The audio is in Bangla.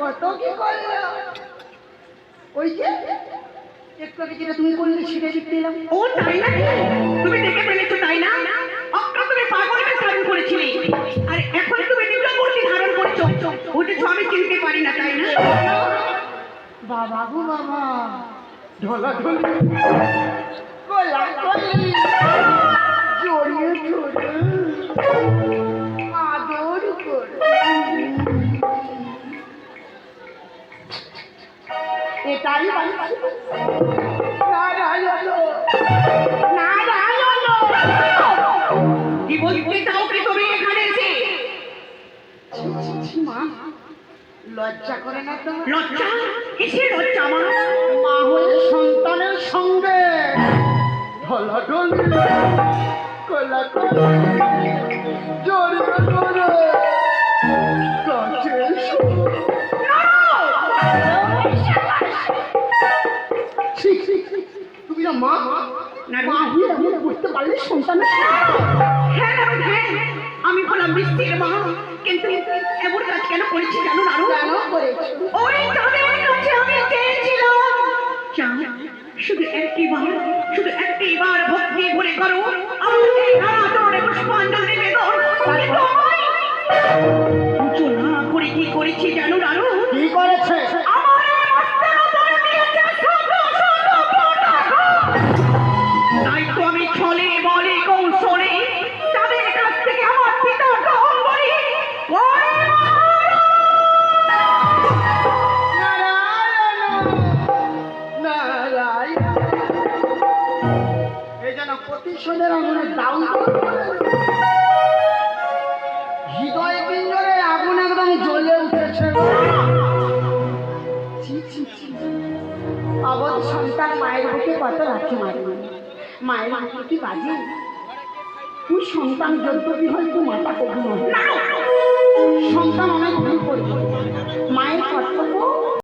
কত কি করলো ওই যে একটু আগে যেটা তুমি করলে সেটা দেখতে এলাম। ও তাই না, তুমি দেখে ফেলেছো তাই না? অক্কা তুমি পাগলের ধারণ করেছিলে, আর এখন তুমি নিজের মূর্তি ধারণ করেছো, ওটা আমি চিনতে পারি না তাই না? বাবা গো বাবা, ঢলা ঢলি গলা গলি জড়িয়ে ধরে আদর করে এটাই কি বলতে চাও কি তুমি এখানে এসে? মা লজ্জা করে না তো? লজ্জা? কিসের লজ্জা মা? মা হয়ে সন্তানের সঙ্গে ঢলাঢলি কোলাকুলি জড়িয়ে ধরে কাছে তুমি না মা মা হয়ে আমি বুঝতে পারলে সন্তানের হ্যাঁ আমি বললাম মিষ্টির মা, কিন্তু এমন কাজ কেন করেছি জানো না? কেন করেছি? ওই তাদের কাছে আমি চেয়েছিলাম শুধু একটিবার ভক্তি ভরে করো আমাকে আদরে পুষ্পাঞ্জলি নিবেদন। পুজো না করে কি করেছি জানো না? কি করেছে? তাই তো আমি ছলে বলে কৌশলে তাদের কাছ থেকে আমার পিতা গ্রহণ করি। এই যেন প্রতিশোধের আগুনে দাউন হৃদয় পিঞ্জরে আগুন একদম জ্বলে উঠেছে। অবধ সন্তান মায়ের বুকে কত রাখে মারবে, মায়ের মুখে কি বাজে? তুই সন্তান যদ্যপি হয়তো মাতা কবু নয়, সন্তান অনেক ভুল করবে, মায়ের কর্তব্য